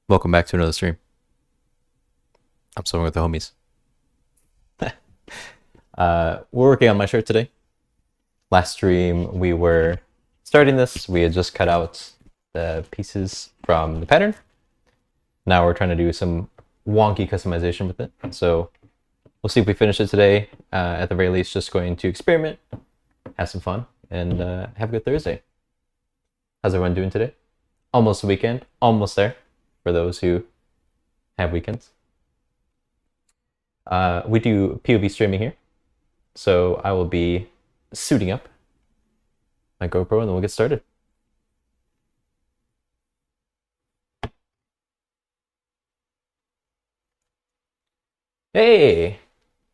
Welcome back to another stream. I'm sewing with the homies. We're working on my shirt today. Last stream we were starting this. We had just cut out the pieces from the pattern. Now we're trying to do some wonky customization with it. So we'll see if we finish it today. At the very least, just going to experiment, have some fun, and have a good Thursday. How's everyone doing today? Almost the weekend. Almost there for those who have weekends. We do POV streaming here, so I will be suiting up my GoPro and then we'll get started. Hey,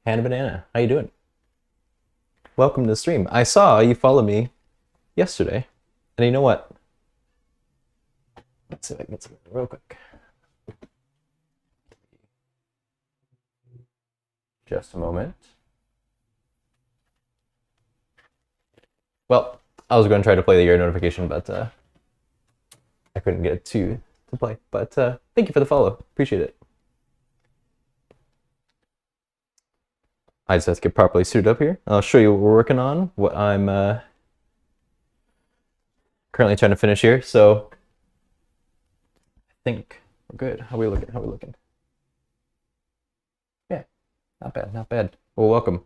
Hannah Banana, how you doing? Welcome to the stream. I saw you follow me yesterday, and you know what? Let's see if I can get something real quick. Just a moment. Well, I was going to try to play the year notification, but I couldn't get it to play. But thank you for the follow. Appreciate it. I just have to get properly suited up here. I'll show you what we're working on, what I'm currently trying to finish here. So I think we're good. How are we looking? How are we looking? Yeah, not bad, not bad. Well, welcome.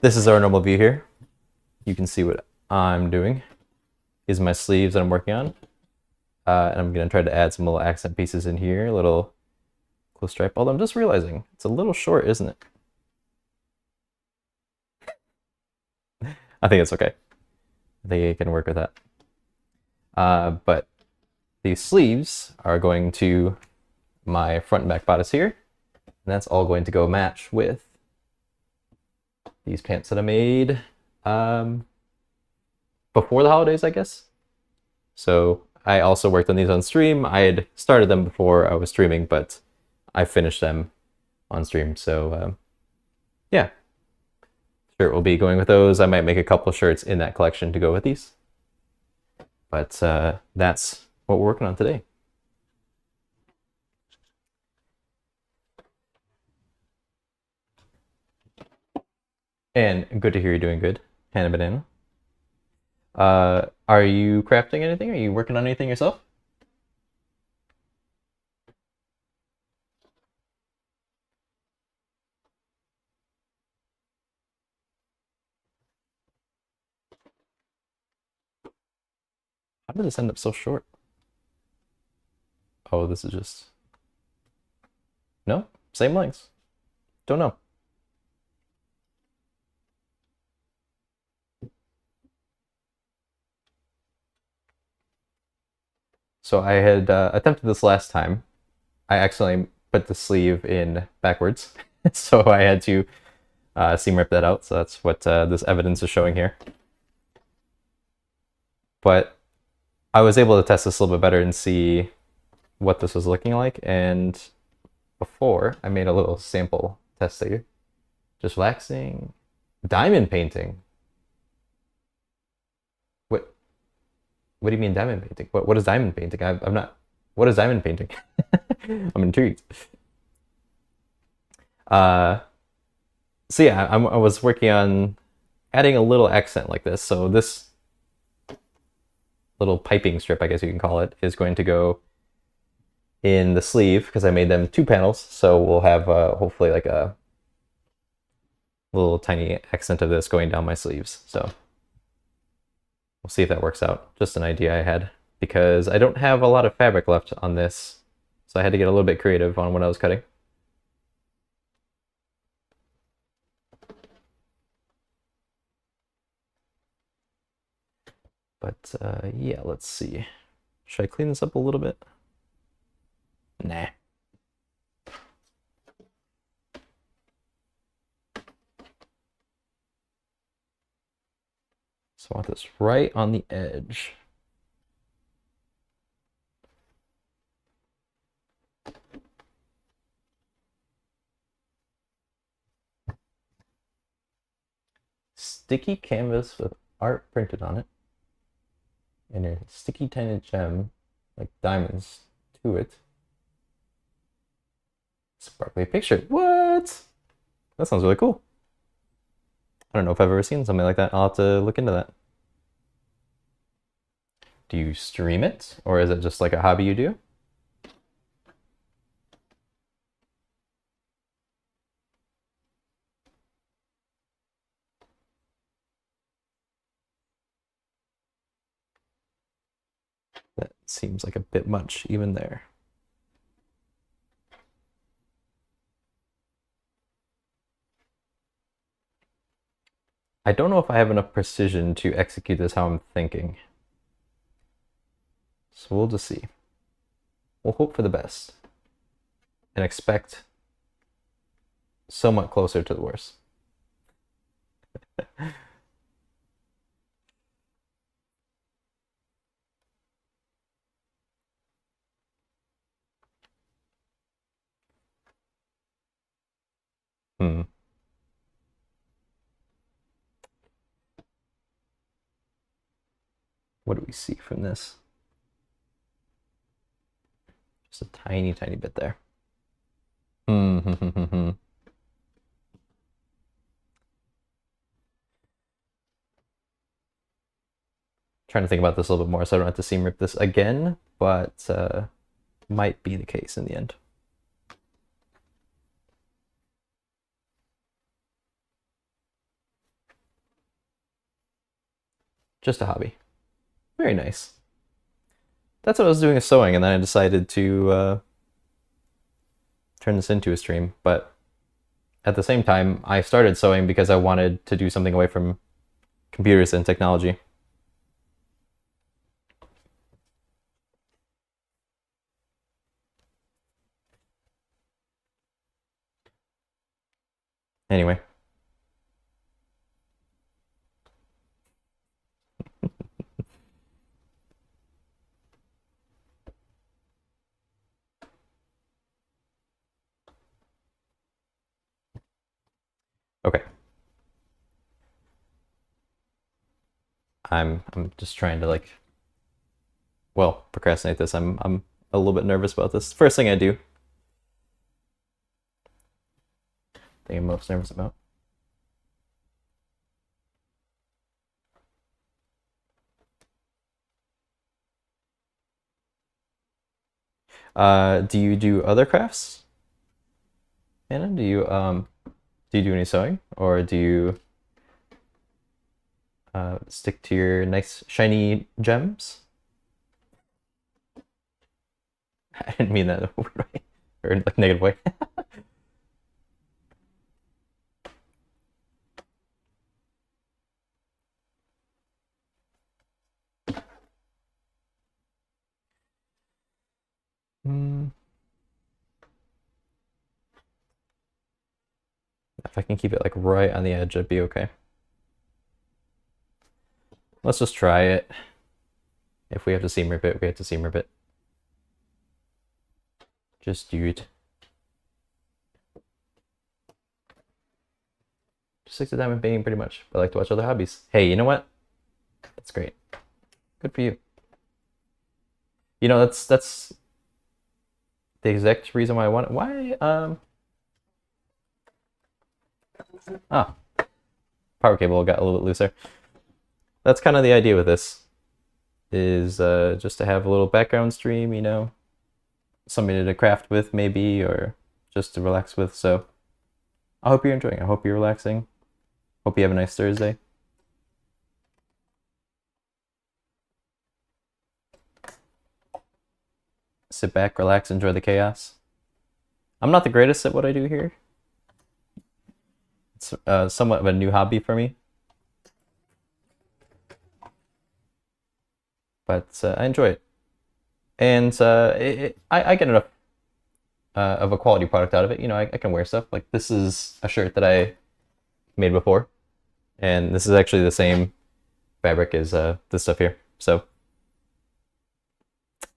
This is our normal view here. You can see what I'm doing. These are my sleeves that I'm working on. And I'm going to try to add some little accent pieces in here, a little close stripe. Although I'm just realizing it's a little short, isn't it? I think it's okay. I think I can work with that. But these sleeves are going to my front and back bodice here. And that's all going to go match with these pants that I made before the holidays, I guess. So I also worked on these on stream. I had started them before I was streaming, but I finished them on stream. So yeah, shirt will be going with those. I might make a couple shirts in that collection to go with these. But that's what we're working on today. And good to hear you're doing good, Hannah Banana. Are you crafting anything? Are you working on anything yourself? How did this end up so short? Oh, this is just... No? Same lengths. Don't know. So I had attempted this last time. I accidentally put the sleeve in backwards. So I had to seam rip that out. So that's what this evidence is showing here. But I was able to test this a little bit better and see what this was looking like. And before, I made a little sample test here. Just waxing. Diamond painting. What do you mean diamond painting? What is diamond painting? I'm not... What is diamond painting? I'm intrigued. So yeah, I was working on adding a little accent like this. So this little piping strip, I guess you can call it, is going to go in the sleeve because I made them 2 panels. So we'll have hopefully like a little tiny accent of this going down my sleeves. So we'll see if that works out. Just an idea I had because I don't have a lot of fabric left on this. So I had to get a little bit creative on what I was cutting. But yeah, let's see. Should I clean this up a little bit? Nah. So I want this right on the edge. Sticky canvas with art printed on it. And a sticky tiny gem like diamonds to it. Sparkly picture. What? That sounds really cool. I don't know if I've ever seen something like that. I'll have to look into that. Do you stream it, or is it just like a hobby you do? That seems like a bit much even there. I don't know if I have enough precision to execute this how I'm thinking. So we'll just see. We'll hope for the best and expect somewhat closer to the worst. Hmm. What do we see from this? Just a tiny, tiny bit there. Hmm. Trying to think about this a little bit more so I don't have to seam rip this again, but might be the case in the end. Just a hobby. Very nice. That's what I was doing with sewing, and then I decided to turn this into a stream. But at the same time, I started sewing because I wanted to do something away from computers and technology. Anyway. Okay. I'm just trying to like, well, procrastinate this. I'm a little bit nervous about this. First thing I do. Thing I'm most nervous about. Do you do other crafts, Anna? Do you do any sewing, or do you stick to your nice shiny gems? I didn't mean that in a weird way, or like negative way. Hmm. If I can keep it like right on the edge, I'd be okay. Let's just try it. If we have to seam rip it, we have to seam rip it. Just do it. Just stick to diamond painting pretty much. But I like to watch other hobbies. Hey, you know what? That's great. Good for you. You know, that's the exact reason why I want it. Why ah, power cable got a little bit looser. That's kind of the idea with this, is just to have a little background stream, you know, somebody to craft with maybe, or just to relax with. So I hope you're enjoying. I hope you're relaxing. Hope you have a nice Thursday. Sit back, relax, enjoy the chaos. I'm not the greatest at what I do here. It's somewhat of a new hobby for me. But I enjoy it. And I get enough of a quality product out of it. You know, I can wear stuff. Like this is a shirt that I made before. And this is actually the same fabric as this stuff here. So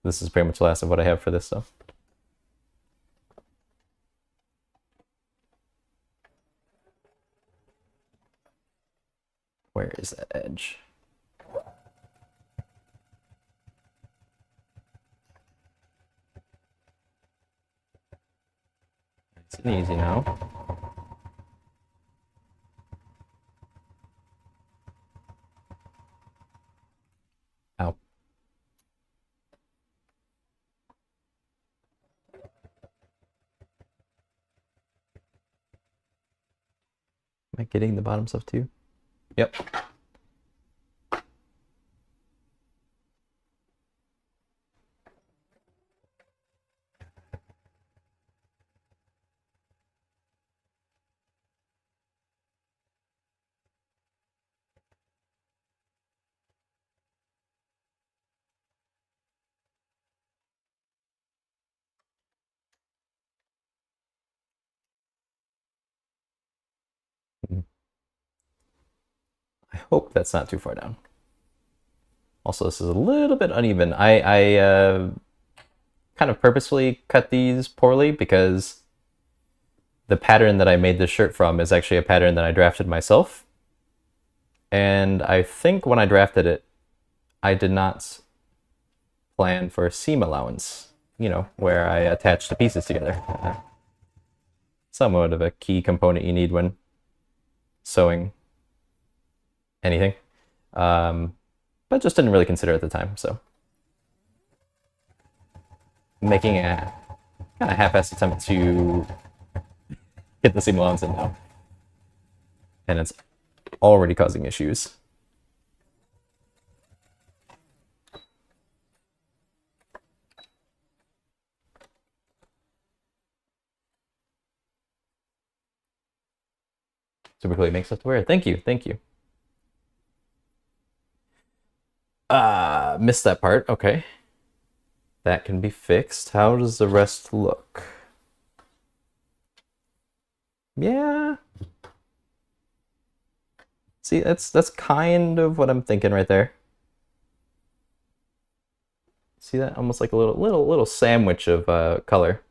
this is pretty much the last of what I have for this stuff. Where is that edge? It's an easy now. Ow. Am I getting the bottom stuff too? Yep. I hope that's not too far down. Also, this is a little bit uneven. I kind of purposefully cut these poorly because the pattern that I made this shirt from is actually a pattern that I drafted myself. And I think when I drafted it, I did not plan for seam allowance, you know, where I attach the pieces together. Somewhat of a key component you need when sewing anything. But just didn't really consider it at the time, so. Making a kind of half-assed attempt to get the seam allowance in now. And it's already causing issues. Super cool, it makes stuff to wear. Thank you, thank you. Missed that part, okay. That can be fixed. How does the rest look? Yeah. See, that's kind of what I'm thinking right there. See that? Almost like a little sandwich of color.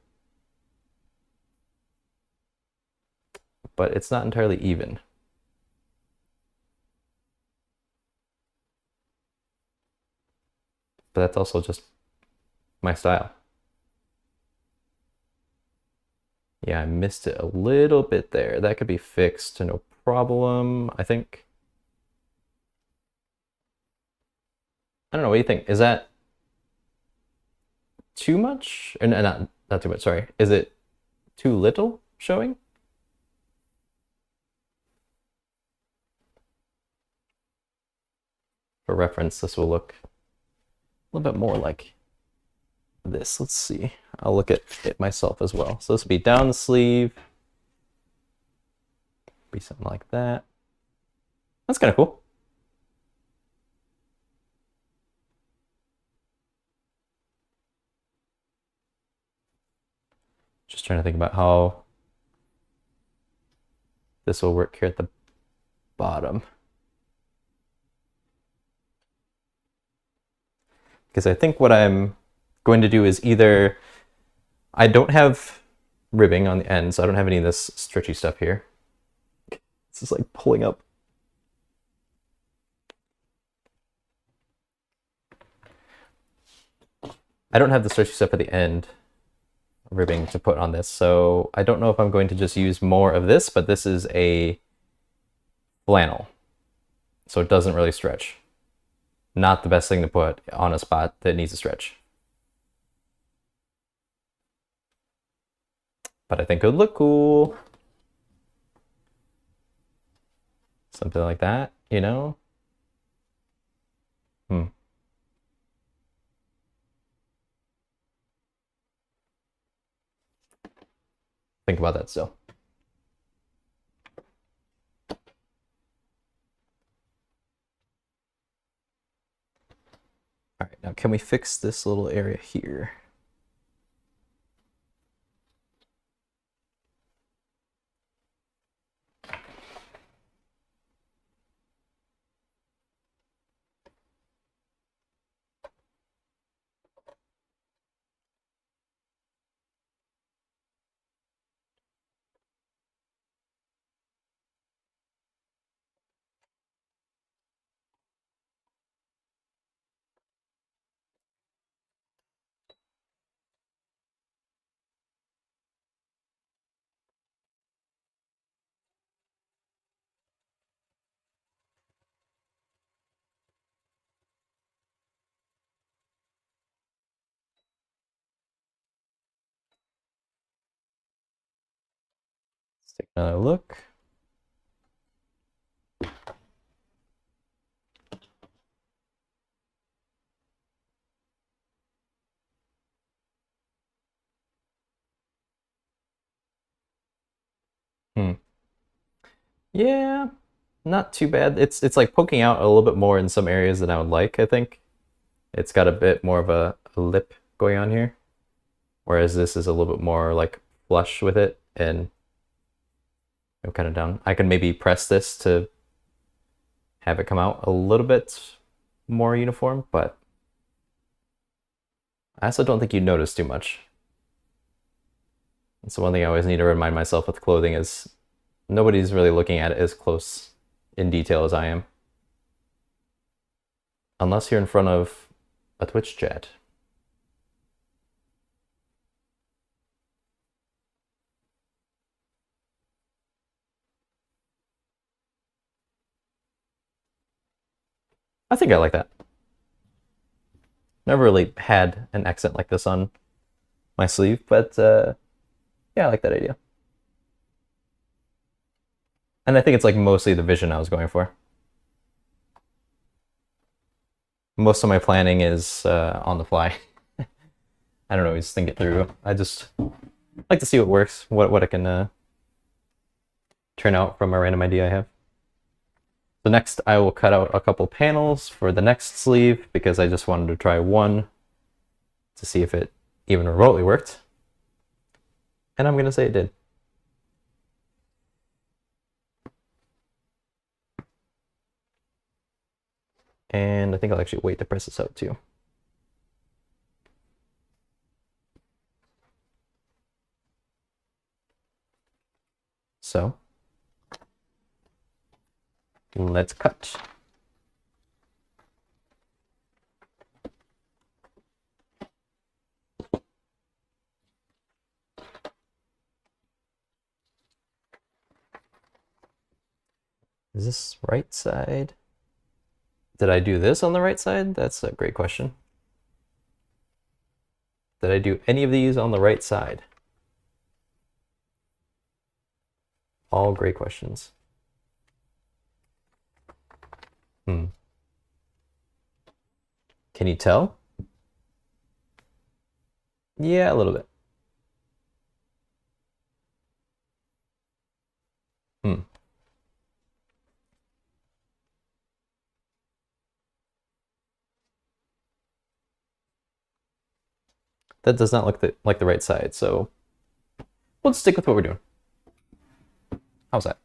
But it's not entirely even. But that's also just my style. Yeah, I missed it a little bit there. That could be fixed, no problem, I think. I don't know, what do you think? Is that too much? Or not too much, sorry. Is it too little showing? For reference, this will look a little bit more like this. Let's see. I'll look at it myself as well. So this will be down the sleeve. Be something like that. That's kind of cool. Just trying to think about how this will work here at the bottom. Because I think what I'm going to do is either, I don't have ribbing on the end, so I don't have any of this stretchy stuff here. This is like pulling up. I don't have the stretchy stuff at the end ribbing to put on this, so I don't know if I'm going to just use more of this, but this is a flannel, so it doesn't really stretch. Not the best thing to put on a spot that needs a stretch. But I think it would look cool. Something like that, you know? Think about that still. All right, now can we fix this little area here? Let's take another look. Yeah, not too bad. It's like poking out a little bit more in some areas than I would like, I think. It's got a bit more of a lip going on here, whereas this is a little bit more like flush with it, and I'm kind of down. I can maybe press this to have it come out a little bit more uniform, but I also don't think you notice too much. That's the one thing I always need to remind myself with clothing is nobody's really looking at it as close in detail as I am. Unless you're in front of a Twitch chat. I think I like that. Never really had an accent like this on my sleeve, but yeah, I like that idea. And I think it's like mostly the vision I was going for. Most of my planning is on the fly. I don't always think it through. I just like to see what works, what I can turn out from a random idea I have. So next I will cut out a couple panels for the next sleeve because I just wanted to try one to see if it even remotely worked. And I'm going to say it did. And I think I'll actually wait to press this out too. So let's cut. Is this right side? Did I do this on the right side? That's a great question. Did I do any of these on the right side? All great questions. Can you tell? Yeah, a little bit. That does not look like the right side, so we'll stick with what we're doing. How's that?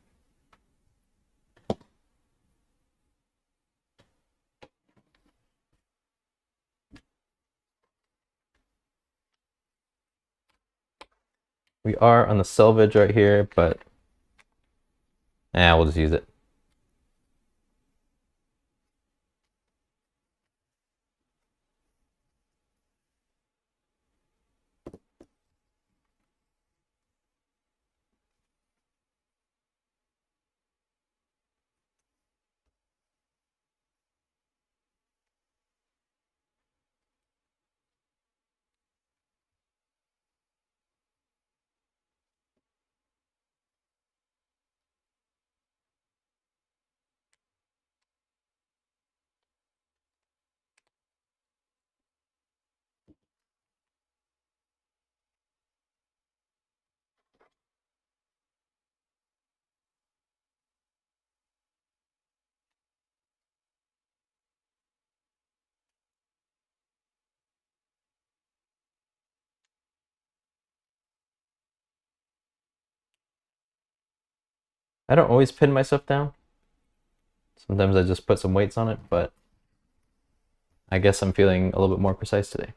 We are on the selvage right here, but we'll just use it. I don't always pin my stuff down. Sometimes I just put some weights on it, but I guess I'm feeling a little bit more precise today.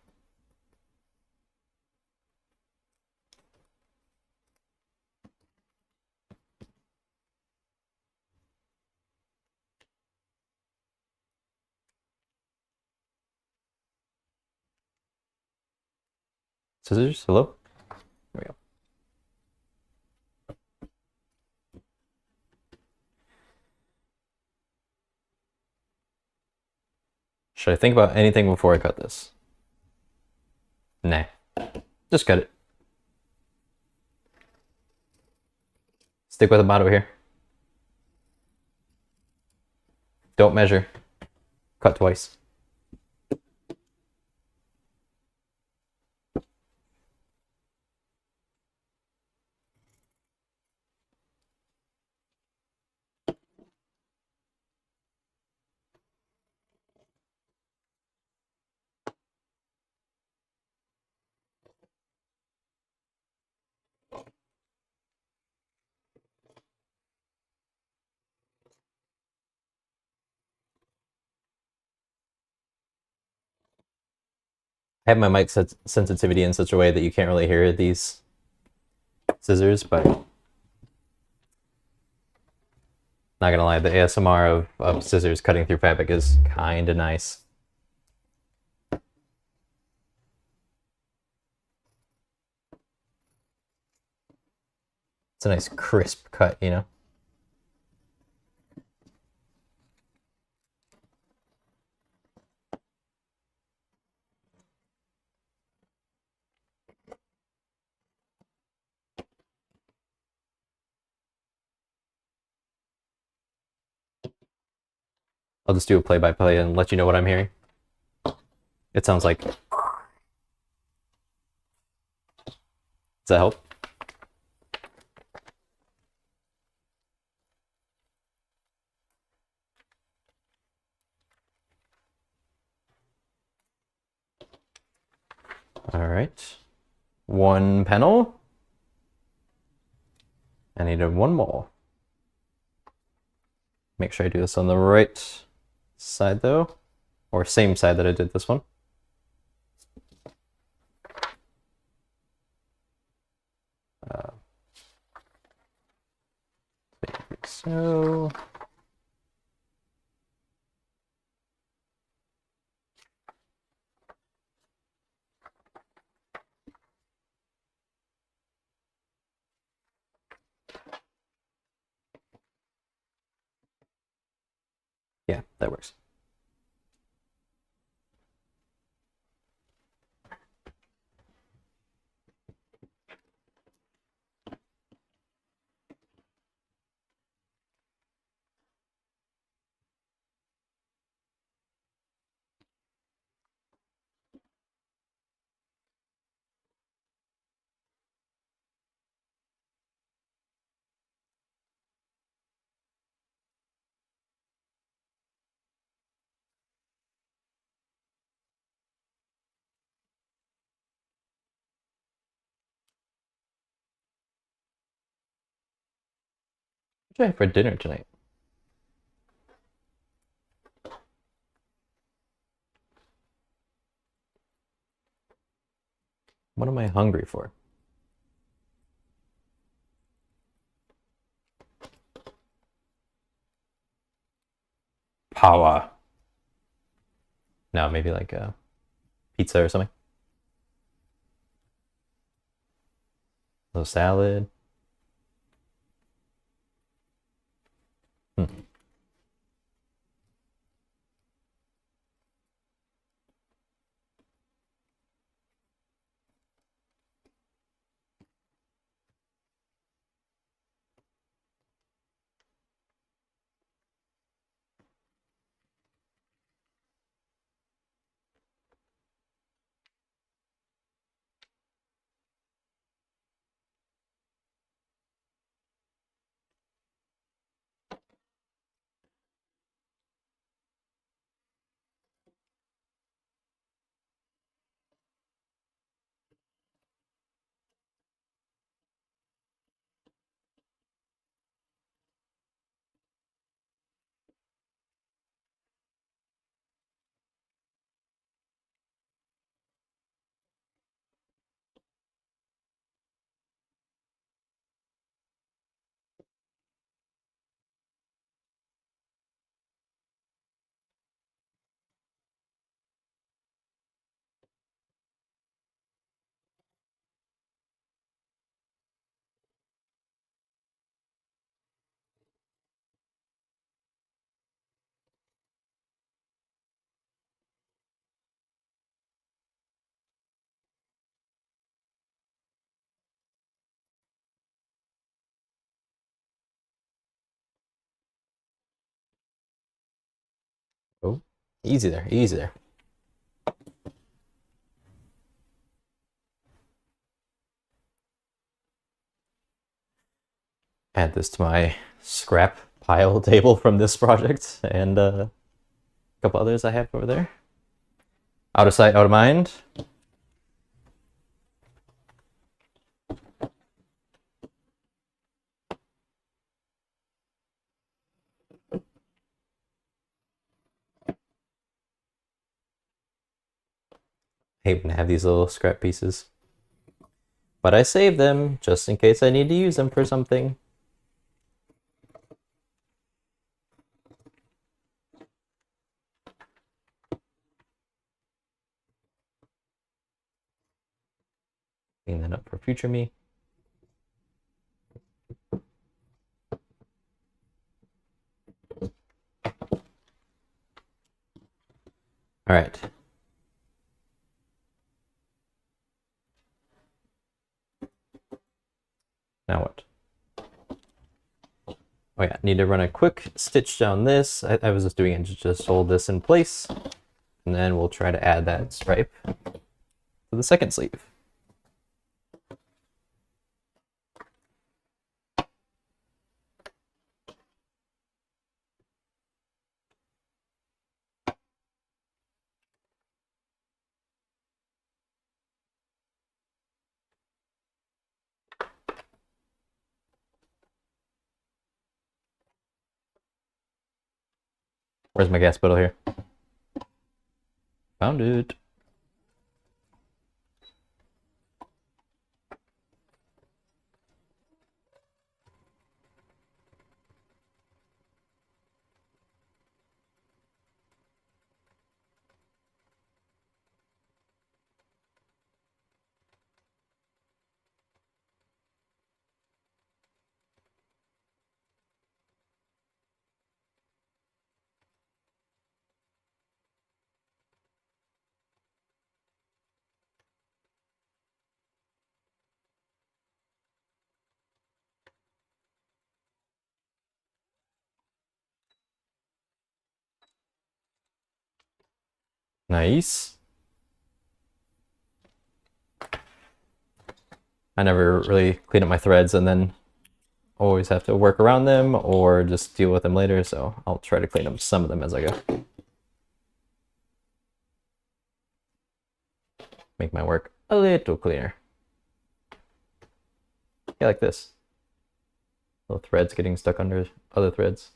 Scissors, hello? There we go. Should I think about anything before I cut this? Nah, just cut it. Stick with the motto here. Don't measure. Cut twice. I have my mic sensitivity in such a way that you can't really hear these scissors, but not gonna lie, the ASMR of scissors cutting through fabric is kind of nice. It's a nice crisp cut, you know? I'll just do a play-by-play and let you know what I'm hearing. It sounds like... Does that help? All right. One panel. I needed one more. Make sure I do this on the right side though, or same side that I did this one. So yeah, that works. What do I have for dinner tonight? What am I hungry for? Power. No, maybe like a pizza or something. A little salad. Easy there, easy there. Add this to my scrap pile table from this project and a couple others I have over there. Out of sight, out of mind. Hate when I have these little scrap pieces. But I save them just in case I need to use them for something. Clean that up for future me. All right. Now what? Oh yeah, need to run a quick stitch down this. I was just doing it to just hold this in place. And then we'll try to add that stripe to the second sleeve. Where's my gas pedal here? Found it. Nice. I never really clean up my threads and then always have to work around them or just deal with them later, so I'll try to clean up some of them as I go. Make my work a little cleaner. Yeah, like this. Little threads getting stuck under other threads.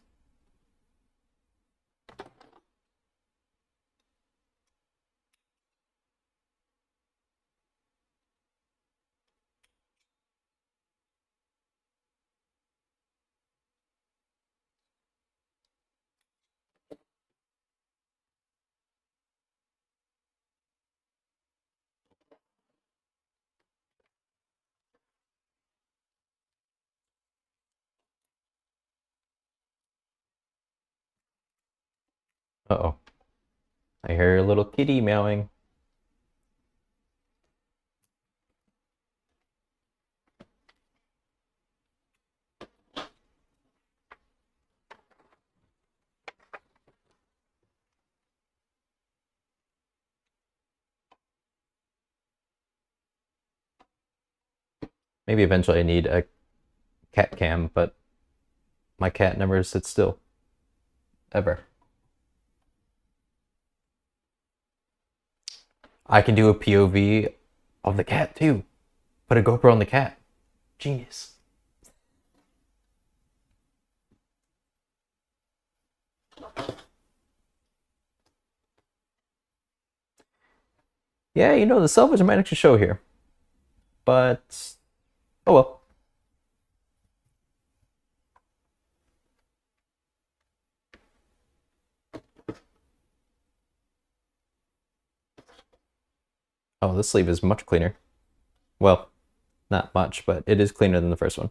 Uh-oh. I hear a little kitty meowing. Maybe eventually I need a cat cam, but my cat never sits still. Ever. I can do a POV of the cat too. Put a GoPro on the cat. Genius. Yeah, you know, the salvage might actually show here. But, oh well. Oh, this sleeve is much cleaner. Well, not much, but it is cleaner than the first one.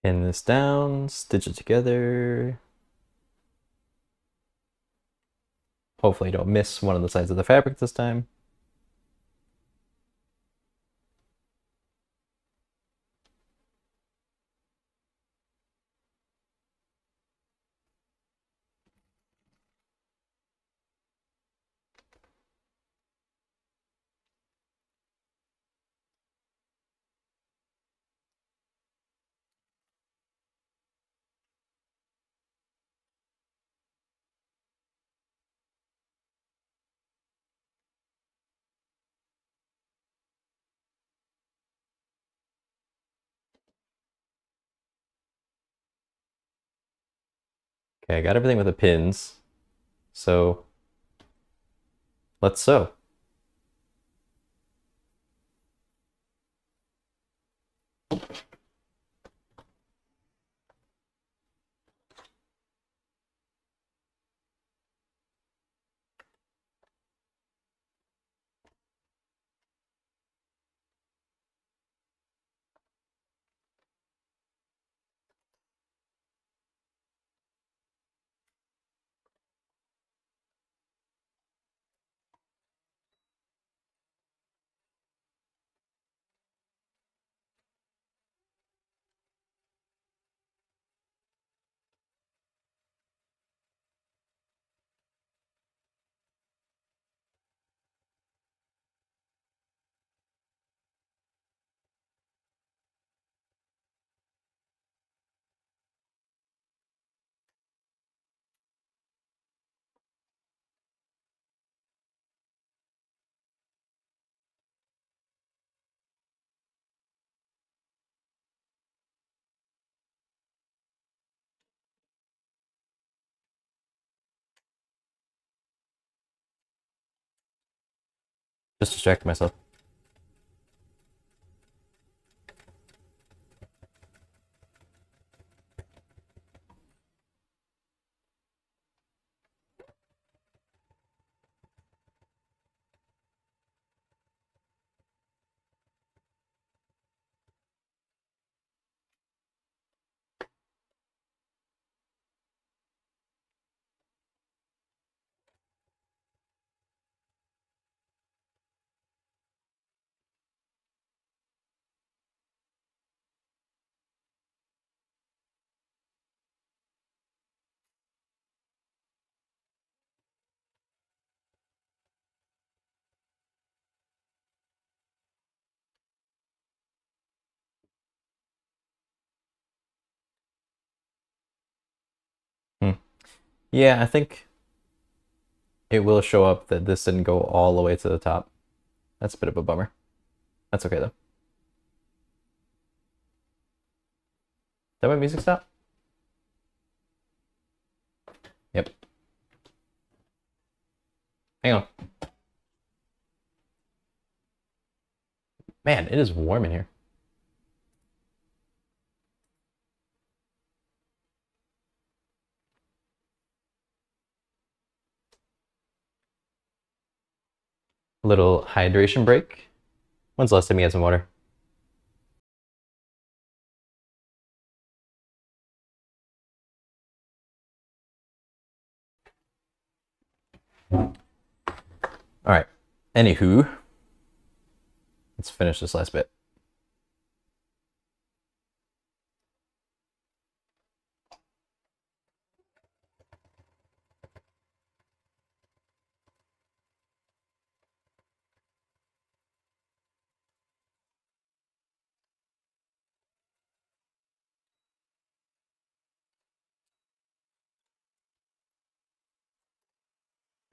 Pin this down, stitch it together. Hopefully don't miss one of the sides of the fabric this time. Okay, I got everything with the pins. So let's sew. Just distract myself. Yeah, I think it will show up that this didn't go all the way to the top. That's a bit of a bummer. That's okay though. Did my music stop? Yep. Hang on. Man, it is warm in here. Little hydration break. When's the last time you had some water? All right. Anywho, let's finish this last bit.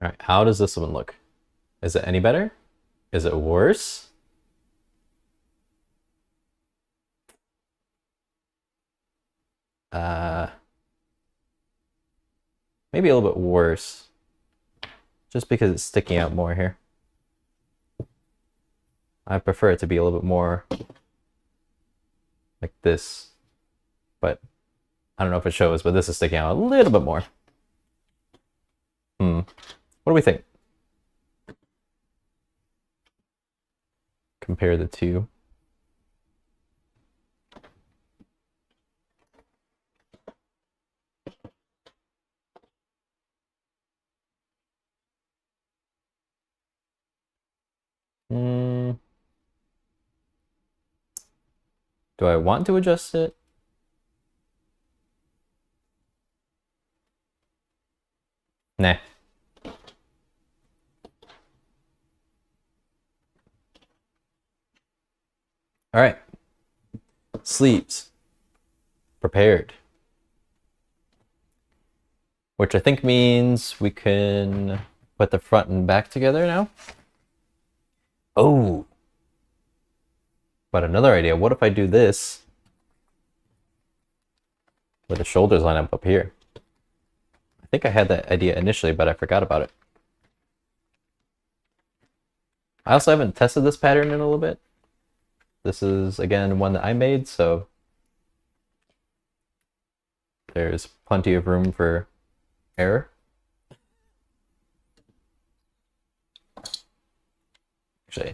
All right, how does this one look? Is it any better? Is it worse? Maybe a little bit worse. Just because it's sticking out more here. I prefer it to be a little bit more like this, but I don't know if it shows, but this is sticking out a little bit more. What do we think? Compare the two. Do I want to adjust it? Nah. All right. Sleeves. Prepared. Which I think means we can put the front and back together now. Oh. But another idea, what if I do this where the shoulders line up here? I think I had that idea initially, but I forgot about it. I also haven't tested this pattern in a little bit. This is, again, one that I made, so there's plenty of room for error. Actually,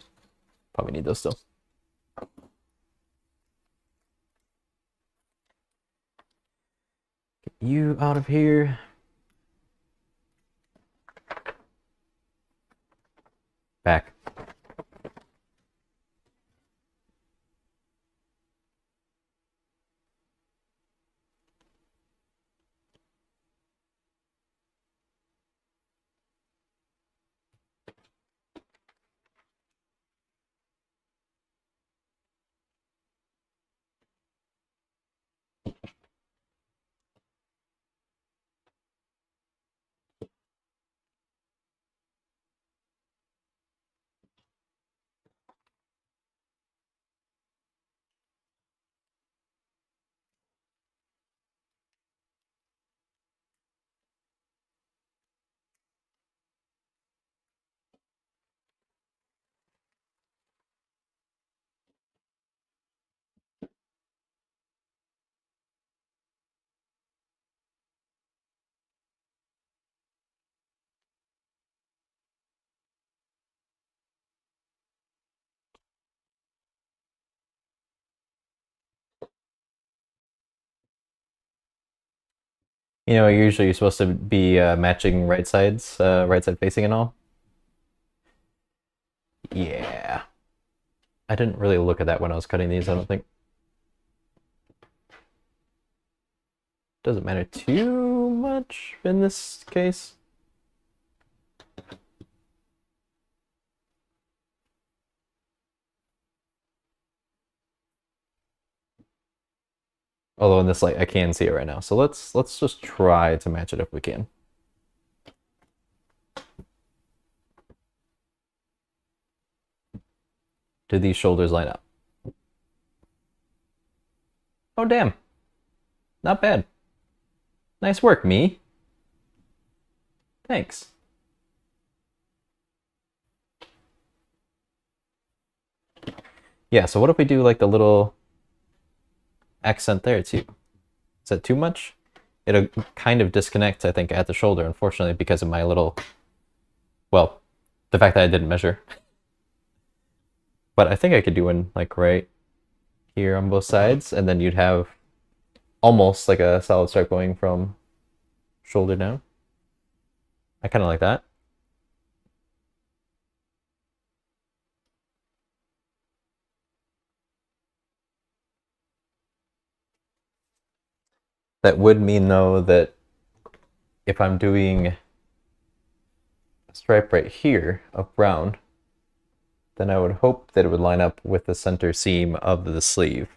probably need those still. Get you out of here. Back. You know, usually you're supposed to be matching right sides, right side facing and all. Yeah. I didn't really look at that when I was cutting these, I don't think. Doesn't matter too much in this case. Although in this light I can see it right now. So let's just try to match it if we can. Do these shoulders line up? Oh damn. Not bad. Nice work, me. Thanks. Yeah, so what if we do like the little accent there too? Is that too much? It'll kind of disconnect, I think, at the shoulder, unfortunately, because of my little, well, the fact that I didn't measure. But I think I could do one like right here on both sides, and then you'd have almost like a solid stripe going from shoulder down. I kind of like that. That would mean, though, that if I'm doing a stripe right here of brown, then I would hope that it would line up with the center seam of the sleeve.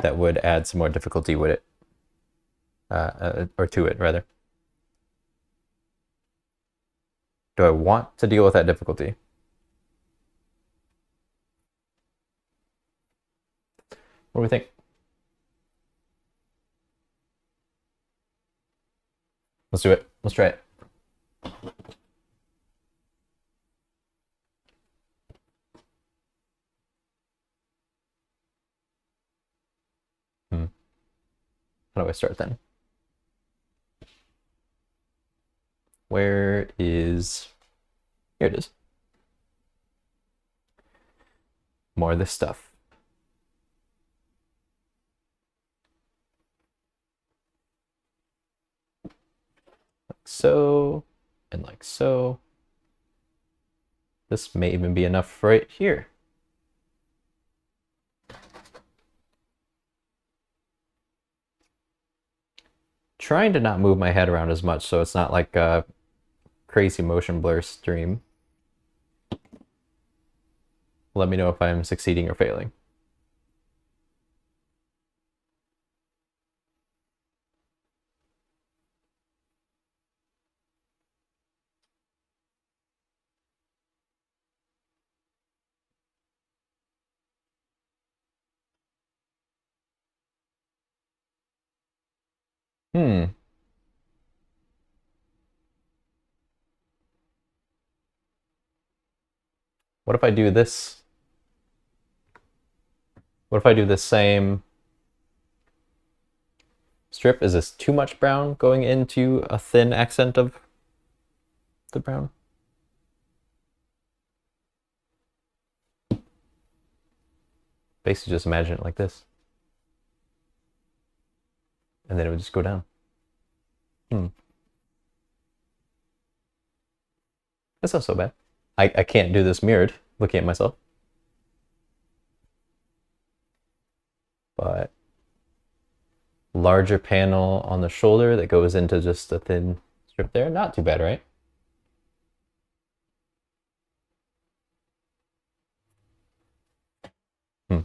That would add some more difficulty with it, or to it, rather. Do I want to deal with that difficulty? What do we think? Let's do it. Let's try it. How do I start then? Where is... Here it is. More of this stuff. Like so, and like so. This may even be enough right here. trying to not move my head around as much so it's not like a crazy motion blur stream. Let me know if I'm succeeding or failing. Hmm. What if I do this? What if I do the same strip? Is this too much brown going into a thin accent of the brown? Basically just imagine it like this. And then it would just go down. Hmm. That's not so bad. I can't do this mirrored, looking at myself. But larger panel on the shoulder that goes into just a thin strip there. Not too bad, right? Hmm.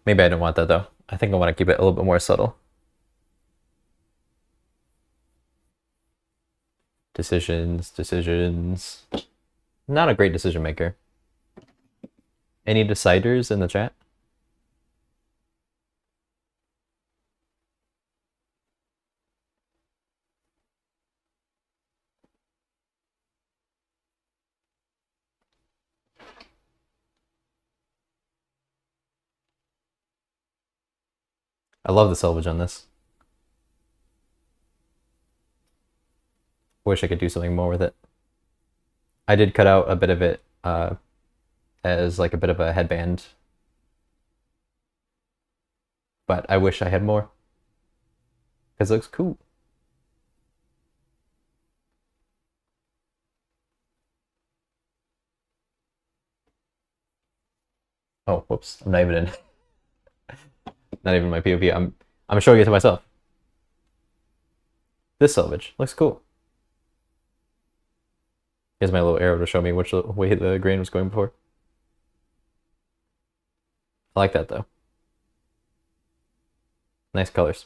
Maybe I don't want that though. I think I want to keep it a little bit more subtle. Decisions, decisions. Not a great decision maker. Any deciders in the chat? I love the selvage on this. Wish I could do something more with it. I did cut out a bit of it as like a bit of a headband, but I wish I had more because it looks cool. Oh, whoops! I'm not even in, not even my POV. I'm showing it to myself. This selvage looks cool. Here's my little arrow to show me which way the grain was going before. I like that though. Nice colors.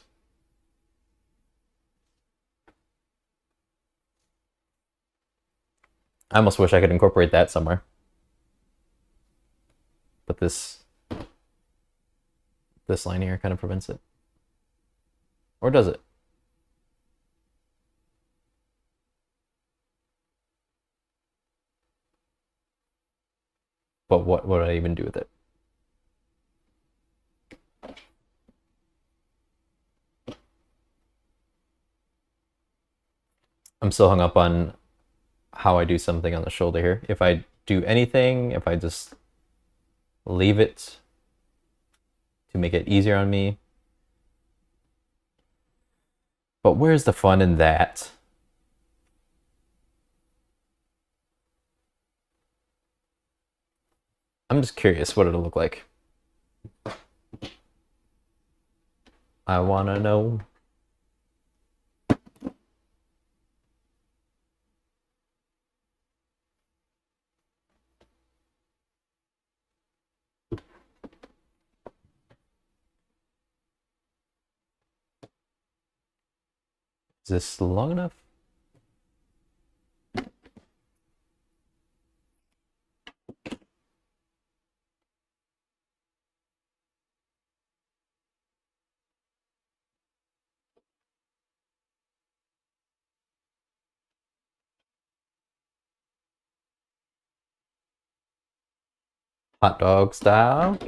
I almost wish I could incorporate that somewhere. But this line here kind of prevents it. Or does it? But what would I even do with it? I'm still hung up on how I do something on the shoulder here. If I do anything, if I just leave it to make it easier on me. But where's the fun in that? I'm just curious what it'll look like. I wanna know. Is this long enough? Hot dog style.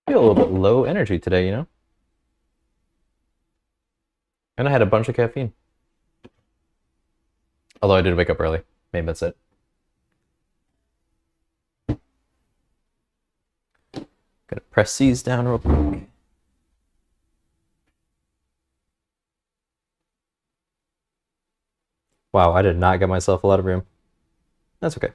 Feel a little bit low energy today, you know? And I had a bunch of caffeine. Although I did wake up early. Maybe that's it. Gonna press these down real quick. Wow, I did not get myself a lot of room. That's okay.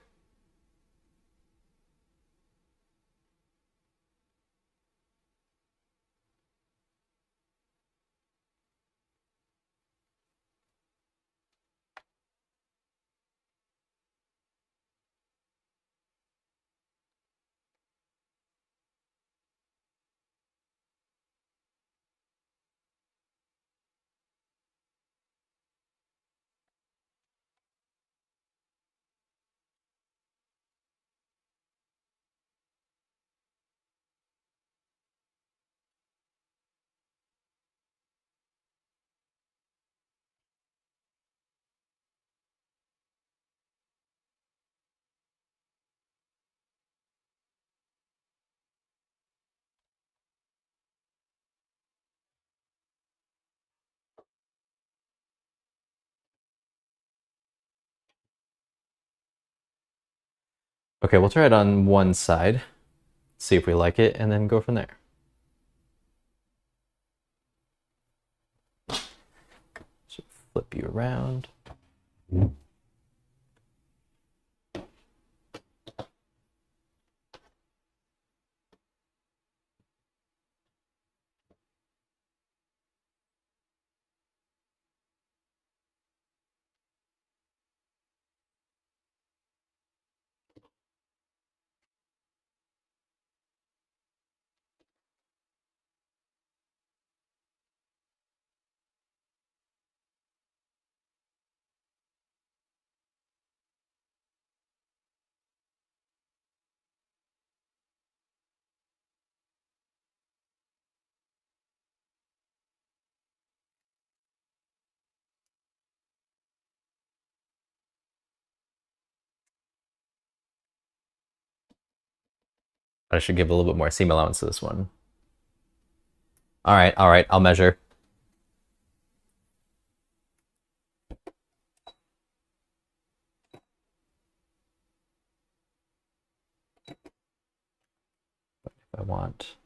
Okay, we'll try it on one side, see if we like it, and then go from there. So flip you around. I should give a little bit more seam allowance to this one. All right, I'll measure. If I want.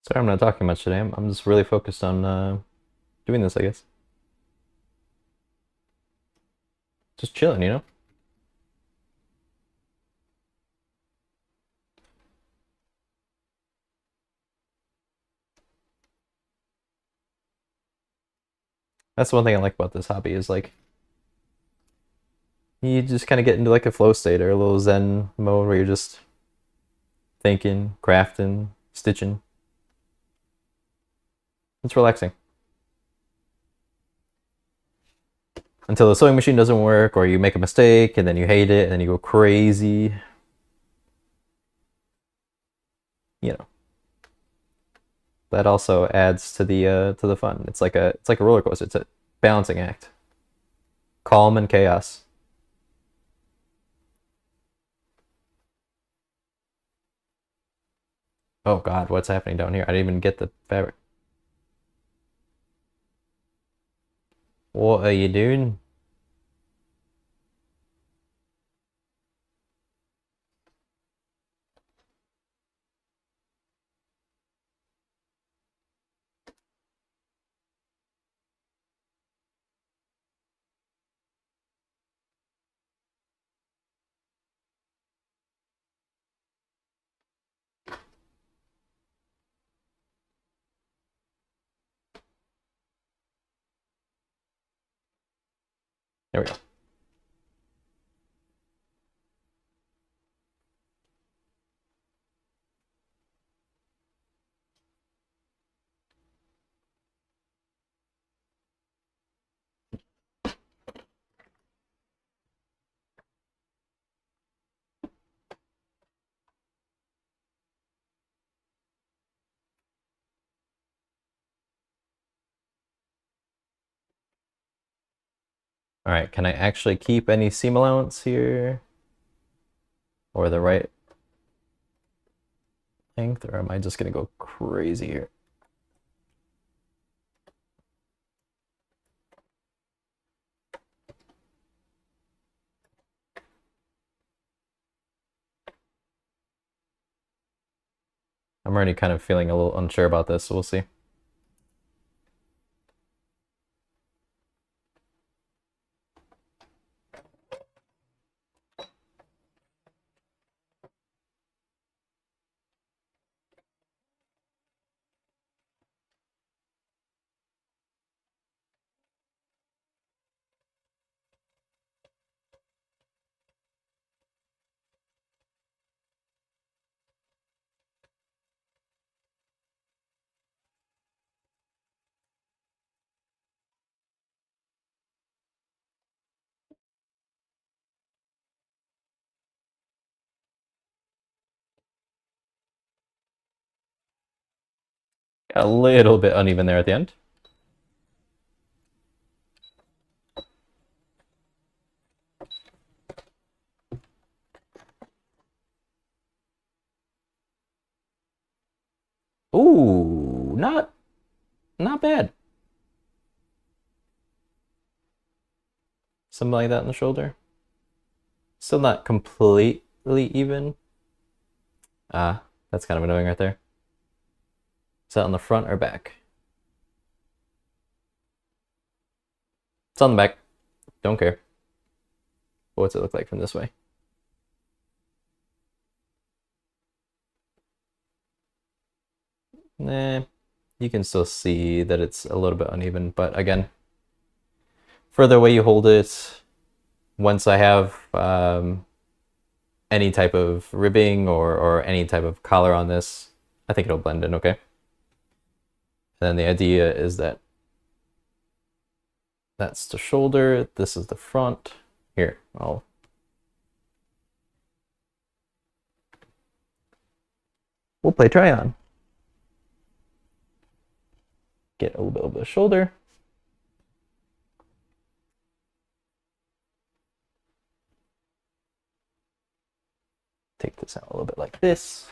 Sorry, I'm not talking much today. I'm just really focused on doing this, I guess. Just chilling, you know? That's the one thing I like about this hobby is like you just kind of get into like a flow state or a little zen mode where you're just thinking, crafting, stitching. It's relaxing. Until the sewing machine doesn't work or you make a mistake and then you hate it and then you go crazy. You know. That also adds to the fun. It's like a roller coaster. It's a balancing act. Calm and chaos. Oh God, what's happening down here? I didn't even get the fabric. What are you doing? There we go. All right, can I actually keep any seam allowance here? Or the right length, or am I just gonna go crazy here? I'm already kind of feeling a little unsure about this, so we'll see. Got a little bit uneven there at the end. Ooh, not bad. Something like that in the shoulder. Still not completely even. Ah, that's kind of annoying right there. Is that on the front or back? It's on the back. Don't care. What's it look like from this way? Nah, you can still see that it's a little bit uneven, but again, further away you hold it, once I have any type of ribbing or any type of collar on this, I think it'll blend in okay. And then the idea is that that's the shoulder, this is the front. Here, we'll play try on. Get a little bit of the shoulder. Take this out a little bit like this.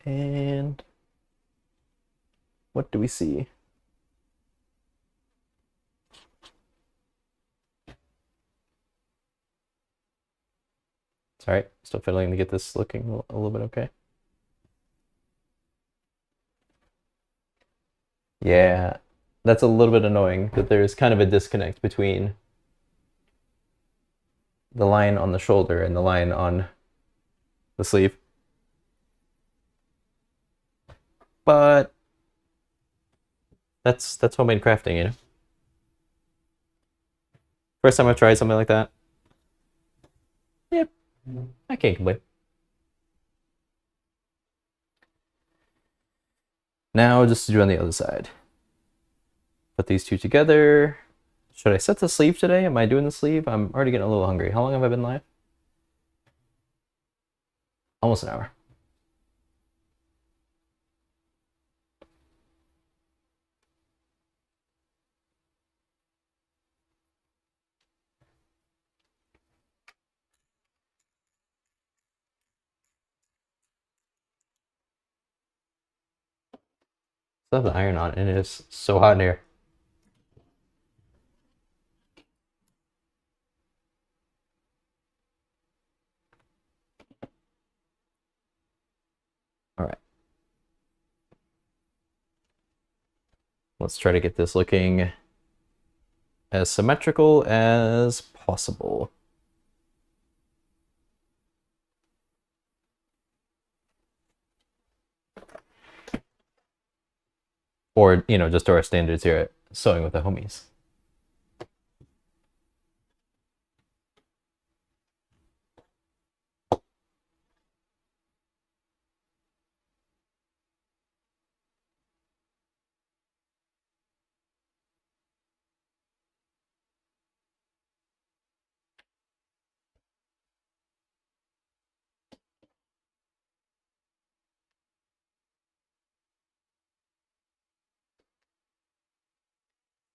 And what do we see? It's all right, still fiddling to get this looking a little bit okay. Yeah, that's a little bit annoying that there's kind of a disconnect between the line on the shoulder and the line on the sleeve. But that's homemade crafting, you know? First time I've tried something like that. Yep, I can't complain. Now just to do on the other side. Put these two together. Should I set the sleeve today? Am I doing the sleeve? I'm already getting a little hungry. How long have I been live? Almost an hour. Still have the iron on and it is so hot in here. All right. Let's try to get this looking as symmetrical as possible. Or, you know, just to our standards here at Sewing with the Homies.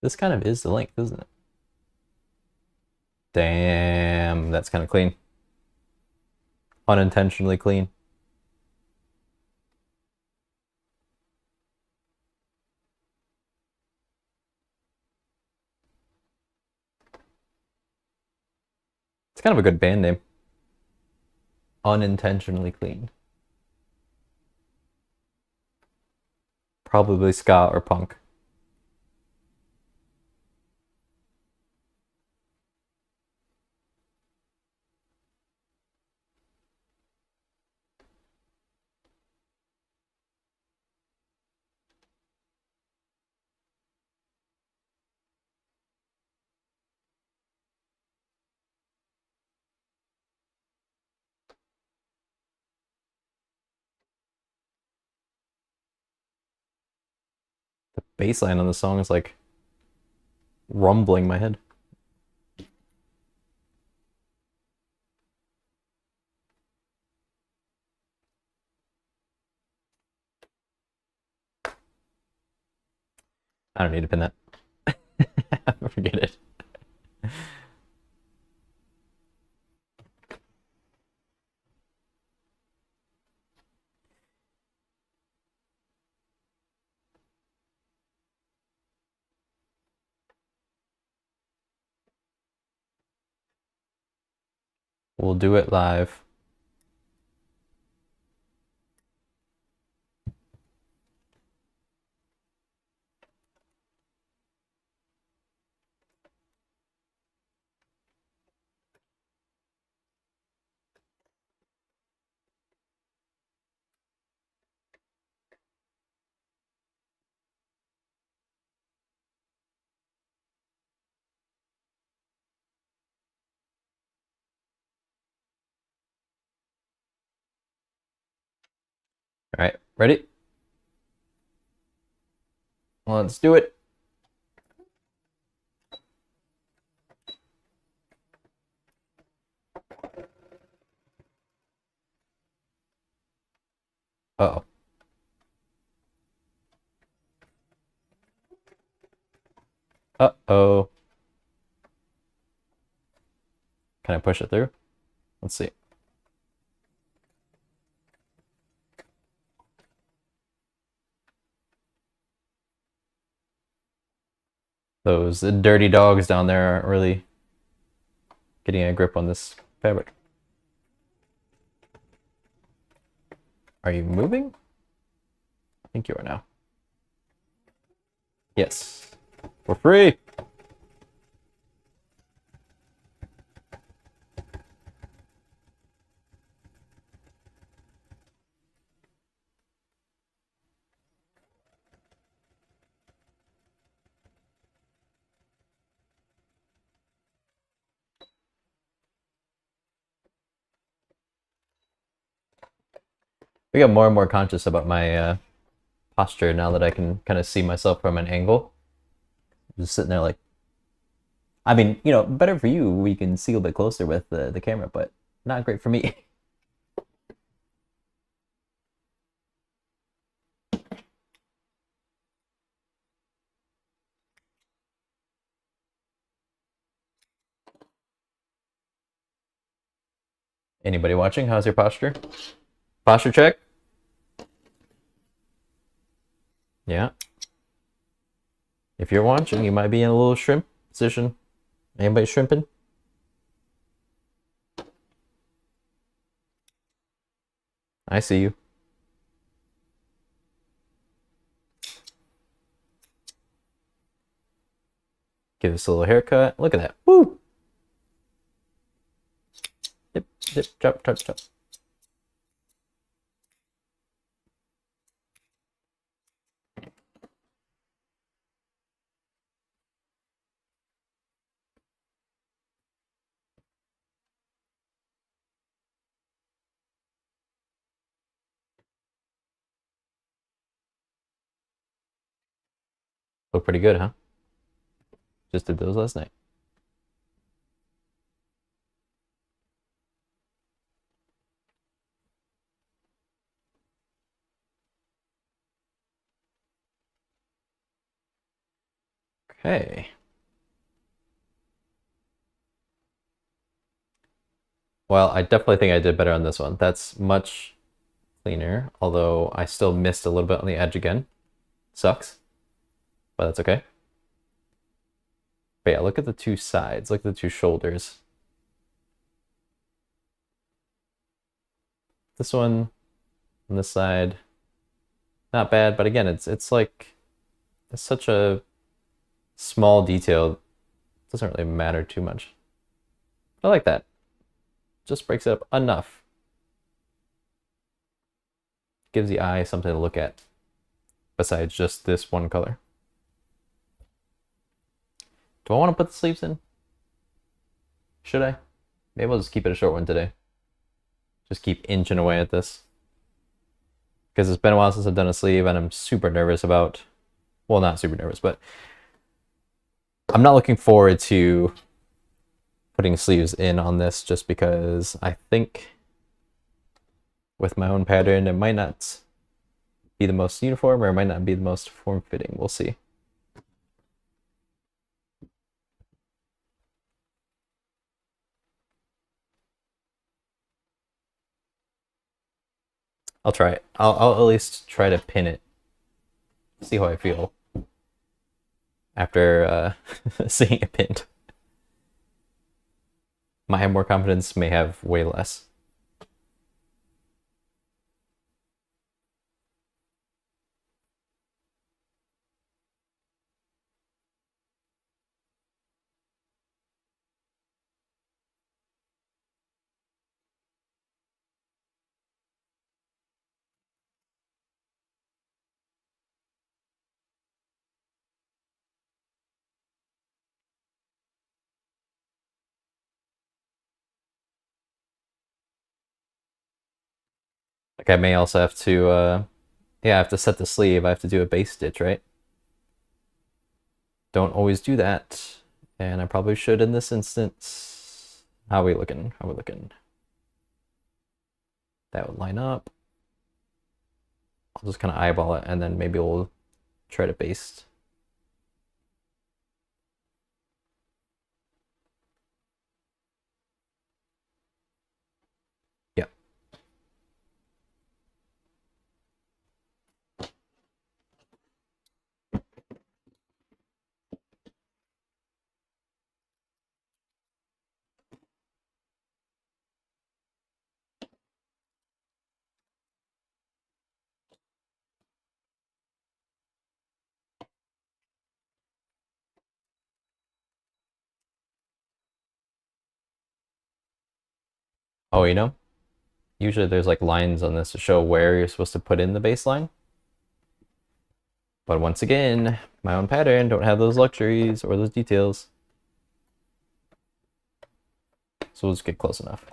This kind of is the length, isn't it? Damn, that's kind of clean. Unintentionally clean. It's kind of a good band name. Unintentionally clean. Probably ska or punk. The bass line on the song is like rumbling my head. I don't need to pin that. Forget it. We'll do it live. All right, ready? Let's do it. Uh-oh. Uh-oh. Can I push it through? Let's see. Those dirty dogs down there aren't really getting a grip on this fabric. Are you moving? I think you are now. Yes. For free! I get more and more conscious about my posture now that I can kind of see myself from an angle. Just sitting there like, I mean, you know, better for you, we can see a bit closer with the camera, but not great for me. Anybody watching? How's your posture? Posture check? Yeah. If you're watching, you might be in a little shrimp position. Anybody shrimping? I see you. Give us a little haircut. Look at that. Woo! Dip, dip, chop, chop, chop. Look pretty good, huh? Just did those last night. Okay. Well, I definitely think I did better on this one. That's much cleaner, although I still missed a little bit on the edge again. Sucks, but that's okay. But yeah, look at the two sides, look at the two shoulders. This one on this side, not bad, but again, it's like it's such a small detail. It doesn't really matter too much. I like that. Just breaks it up enough. Gives the eye something to look at besides just this one color. Do I want to put the sleeves in? Should I? Maybe I'll just keep it a short one today. Just keep inching away at this. Because it's been a while since I've done a sleeve and I'm super nervous about, well, not super nervous, but I'm not looking forward to putting sleeves in on this just because I think with my own pattern, it might not be the most uniform or it might not be the most form-fitting. We'll see. I'll try it. I'll at least try to pin it. See how I feel after seeing it pinned. Might have more confidence, may have way less. Like I may also have to, yeah, I have to set the sleeve. I have to do a base stitch, right? Don't always do that. And I probably should in this instance. How are we looking? How are we looking? That would line up. I'll just kind of eyeball it and then maybe we'll try to baste. Yeah. Oh, you know, usually there's like lines on this to show where you're supposed to put in the baseline. But once again, my own pattern, don't have those luxuries or those details. So we'll just get close enough.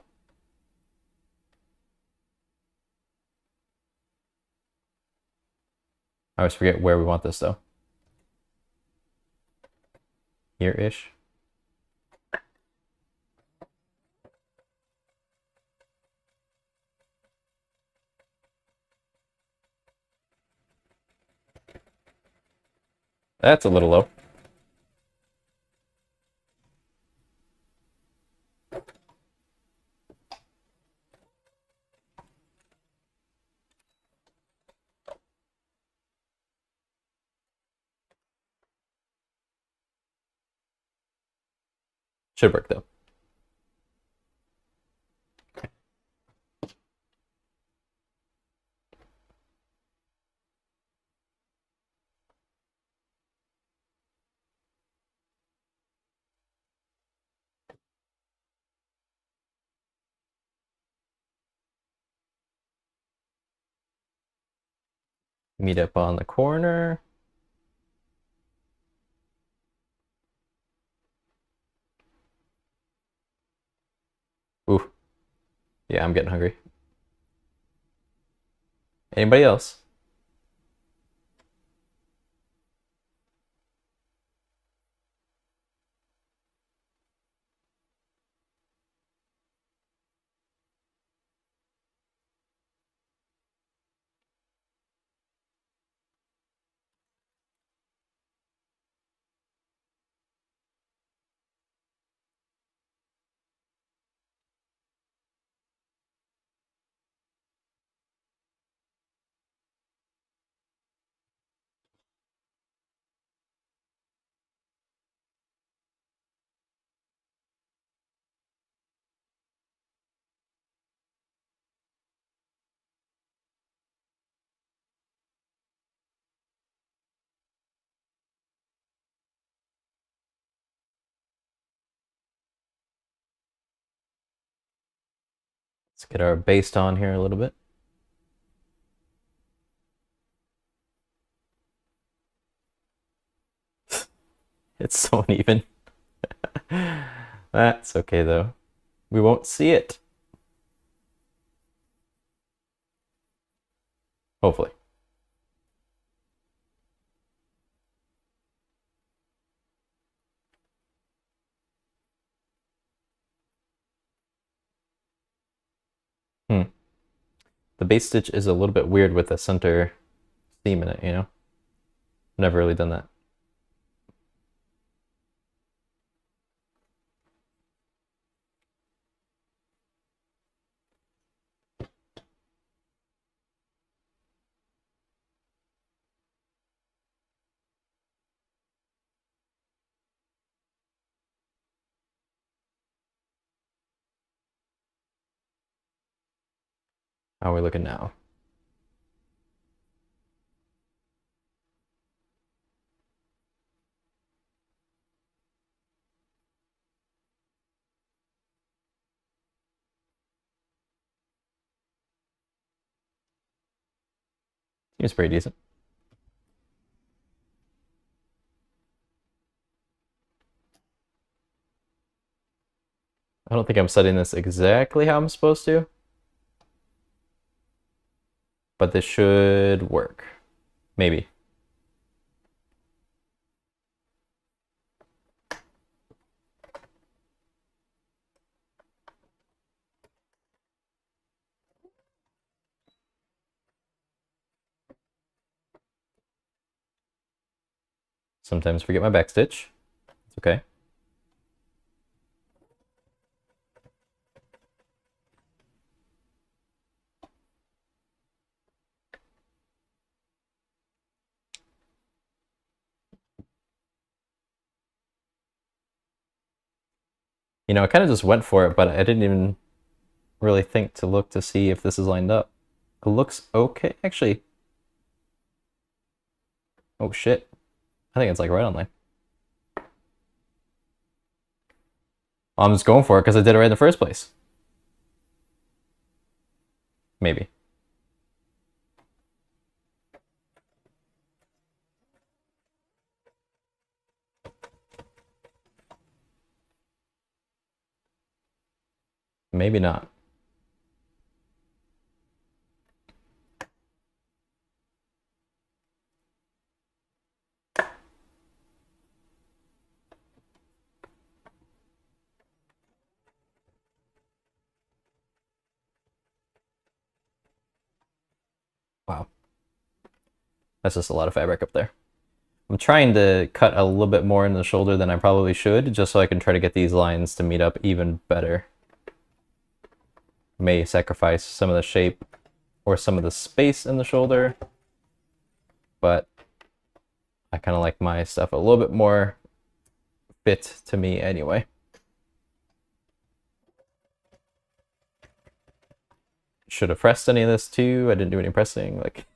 I always forget where we want this though. Here-ish. That's a little low. Should work though. Meet up on the corner. Ooh. Yeah, I'm getting hungry. Anybody else? Let's get our baste on here a little bit. It's so uneven. That's okay though. We won't see it. Hopefully. The base stitch is a little bit weird with the center seam in it, you know? Never really done that. How are we looking now? Seems pretty decent. I don't think I'm setting this exactly how I'm supposed to, but this should work. Maybe. Sometimes forget my back stitch. It's okay. You know, I kind of just went for it, but I didn't even really think to look to see if this is lined up. It looks okay. Actually, oh shit. I think it's like right on line. I'm just going for it because I did it right in the first place. Maybe. Maybe not. Wow. That's just a lot of fabric up there. I'm trying to cut a little bit more in the shoulder than I probably should, just so I can try to get these lines to meet up even better. May sacrifice some of the shape or some of the space in the shoulder, but I kind of like my stuff a little bit more fit to me anyway. Should have pressed any of this too. I didn't do any pressing. Like,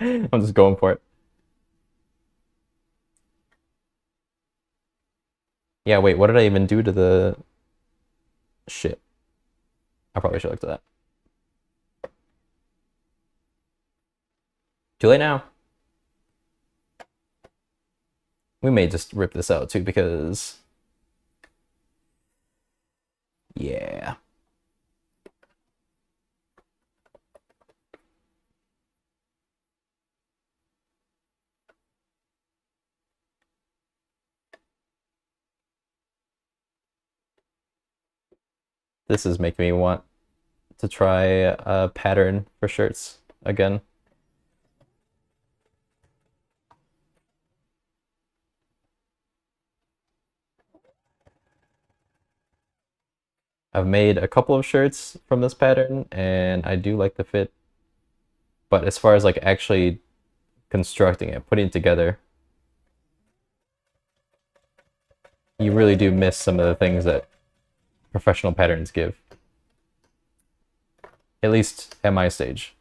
I'm just going for it. Yeah, wait, what did I even do to the shit? I probably should look at that. Too late now. We may just rip this out too because, yeah. This is making me want to try a pattern for shirts again. I've made a couple of shirts from this pattern and I do like the fit. But as far as like actually constructing it, putting it together, you really do miss some of the things that professional patterns give. At least at my stage.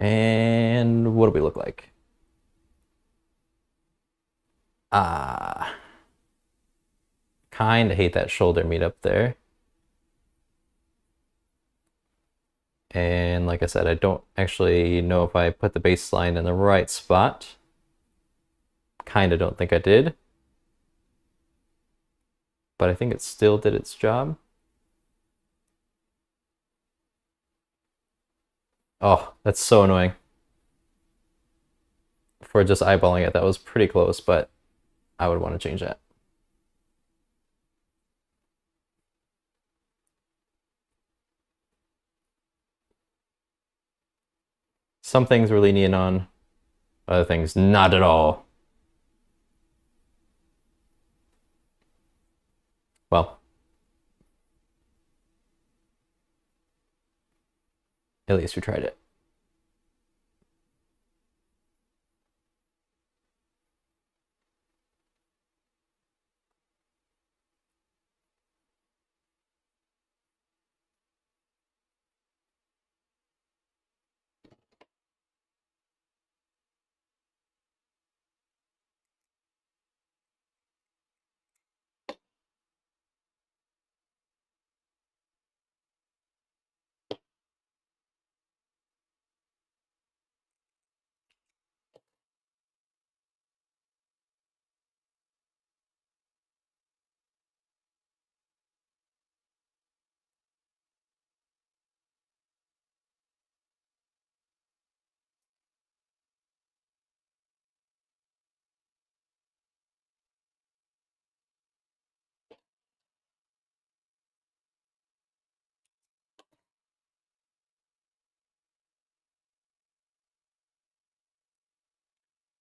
And what do we look like? Ah, kind of hate that shoulder meet up there. And like I said, I don't actually know if I put the baseline in the right spot. Kind of don't think I did. But I think it still did its job. Oh, that's so annoying. For just eyeballing it, that was pretty close, but I would want to change that. Some things we're lenient on, other things not at all. Well, at least we tried it.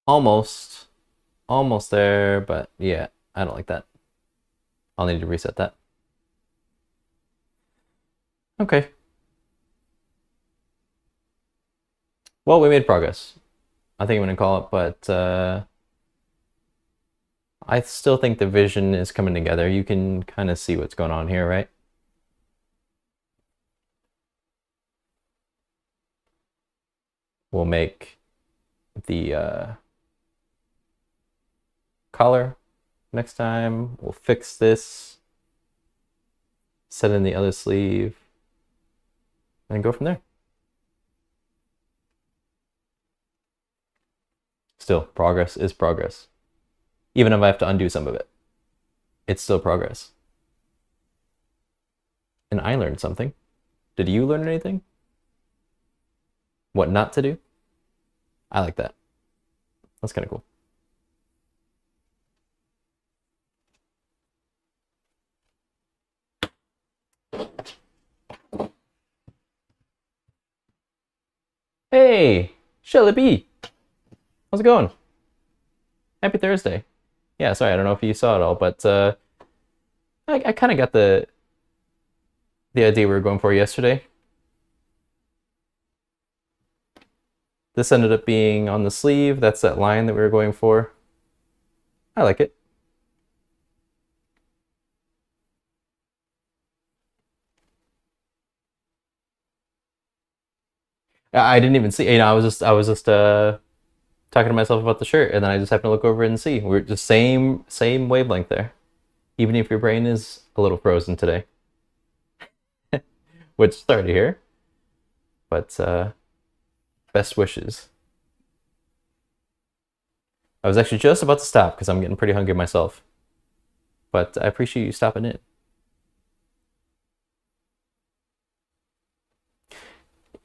Almost. Almost there, but yeah, I don't like that. I'll need to reset that. Okay. Well, we made progress. I think I'm going to call it, but I still think the vision is coming together. You can kind of see what's going on here, right? We'll make the collar next time. We'll fix this, set in the other sleeve, and go from there. Still, progress is progress. Even if I have to undo some of it, it's still progress. And I learned something. Did you learn anything? What not to do? I like that. That's kind of cool. Hey, Shelly B. How's it going? Happy Thursday. Yeah, sorry, I don't know if you saw it all, but I kind of got the idea we were going for yesterday. This ended up being on the sleeve. That's that line that we were going for. I like it. I didn't even see. I was just talking to myself about the shirt, and then I just happened to look over and see we're just same wavelength there, even if your brain is a little frozen today. Which, sorry to hear, but best wishes. I was actually just about to stop because I'm getting pretty hungry myself, but I appreciate you stopping in.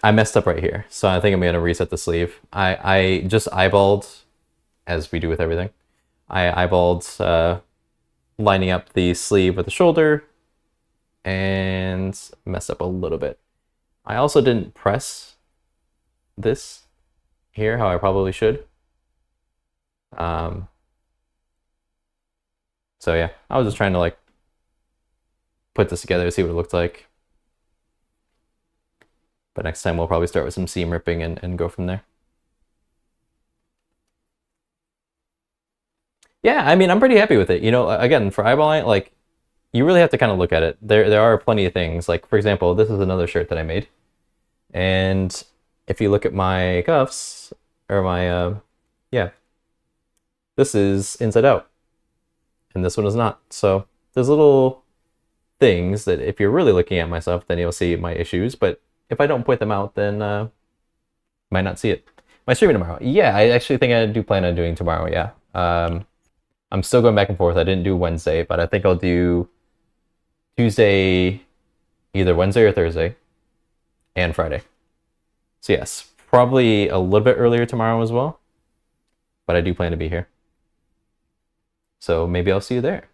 I messed up right here, so I think I'm gonna reset the sleeve. I just eyeballed, as we do with everything. I eyeballed lining up the sleeve with the shoulder and messed up a little bit. I also didn't press this here how I probably should. So yeah, I was just trying to like put this together to see what it looked like. But next time we'll probably start with some seam ripping and go from there. Yeah, I mean, I'm pretty happy with it. You know, again, for eyeballing, like, you really have to kind of look at it. There are plenty of things. Like, for example, this is another shirt that I made. And if you look at my cuffs, or my, yeah, this is inside out, and this one is not. So there's little things that if you're really looking at my stuff, then you'll see my issues, but if I don't point them out, then might not see it. Am I streaming tomorrow? Yeah, I actually think I do plan on doing tomorrow, yeah. I'm still going back and forth. I didn't do Wednesday, but I think I'll do Tuesday, either Wednesday or Thursday, and Friday. So yes, probably a little bit earlier tomorrow as well, but I do plan to be here. So maybe I'll see you there.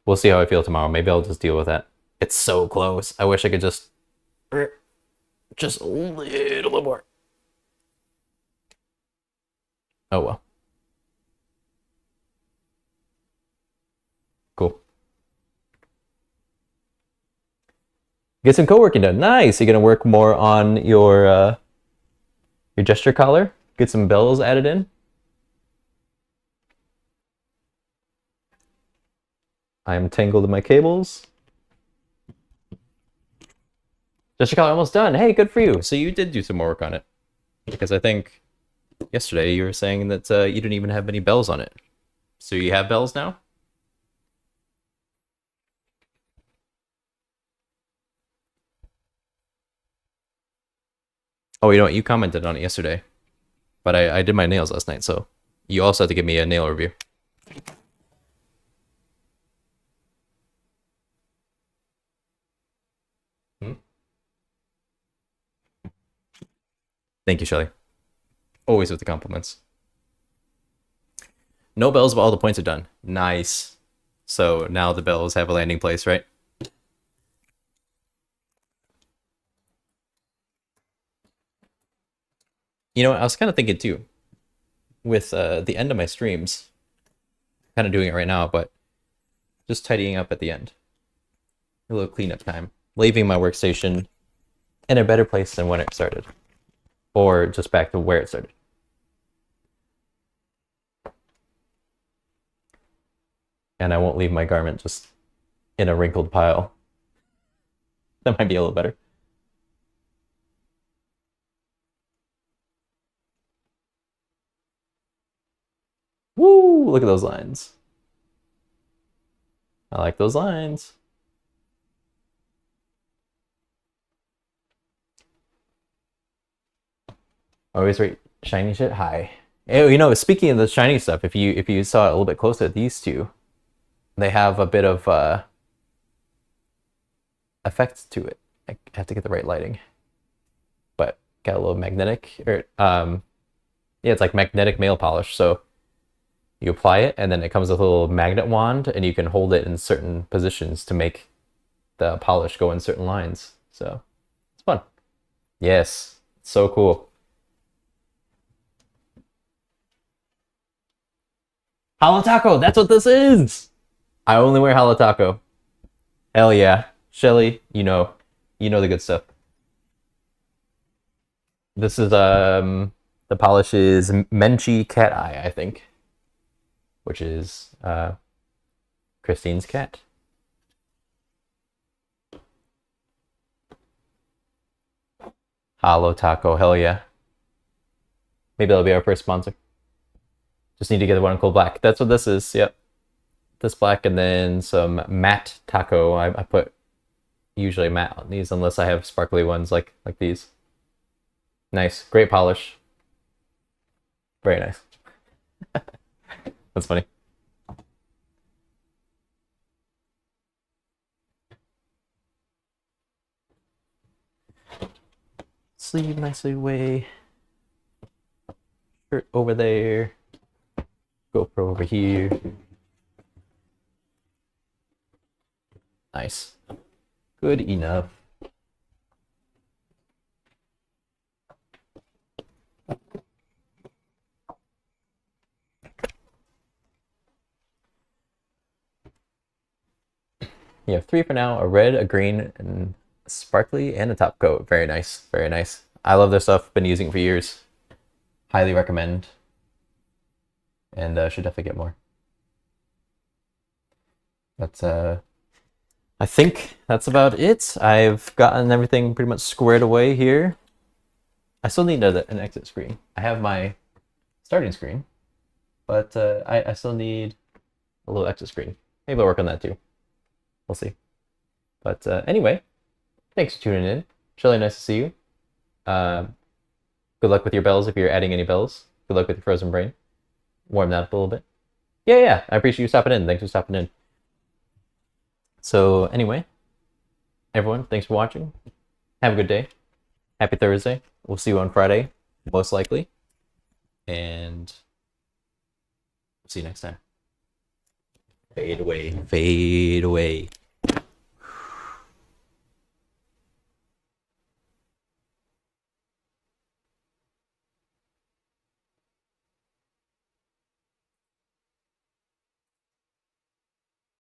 We'll see how I feel tomorrow. Maybe I'll just deal with that. It's so close. I wish I could just a little more. Oh well. Cool. Get some co-working done. Nice. You're gonna work more on your gesture collar. Get some bells added in. I'm tangled in my cables. Gesture collar almost done. Hey, good for you. So you did do some more work on it, because I think yesterday you were saying that you didn't even have any bells on it. So you have bells now? Oh, you know what? You commented on it yesterday, but I did my nails last night, so you also have to give me a nail review. Thank you, Shelly. Always with the compliments. No bells, but all the points are done. Nice. So now the bells have a landing place, right? You know what? I was kind of thinking too, with the end of my streams, kind of doing it right now, but just tidying up at the end. A little cleanup time. Leaving my workstation in a better place than when it started. Or just back to where it started. And I won't leave my garment just in a wrinkled pile. That might be a little better. Woo! Look at those lines. I like those lines. Always rate shiny shit high. You know, speaking of the shiny stuff, if you saw it a little bit closer, these two, they have a bit of effect to it. I have to get the right lighting, but got a little magnetic, or yeah, it's like magnetic nail polish. So you apply it, and then it comes with a little magnet wand, and you can hold it in certain positions to make the polish go in certain lines. So it's fun. Yes, it's so cool. Halo Taco, that's what this is! I only wear Halo Taco. Hell yeah. Shelly, you know the good stuff. This is, the polish is Menchie Cat Eye, I think. Which is, Christine's cat. Halo Taco, hell yeah. Maybe that'll be our first sponsor. Just need to get the one in cold black. That's what this is, yep. This black, and then some matte taco. I put usually matte on these unless I have sparkly ones like these. Nice, great polish. Very nice. That's funny. Sleeve nicely away. Shirt over there. GoPro over here. Nice. Good enough. You have 3 for now: a red, a green, and a sparkly, and a top coat. Very nice, very nice. I love their stuff. Been using it for years. Highly recommend. And should definitely get more. That's I think that's about it. I've gotten everything pretty much squared away here. I still need an exit screen. I have my starting screen, but I still need a little exit screen. Maybe I'll work on that too. We'll see. But anyway, thanks for tuning in. It's really nice to see you. Good luck with your bells if you're adding any bells. Good luck with your frozen brain. Warm that up a little bit. Yeah, I appreciate you stopping in. Thanks for stopping in. So anyway, everyone, thanks for watching. Have a good day. Happy Thursday. We'll see you on Friday, most likely. And see you next time. Fade away. Fade away.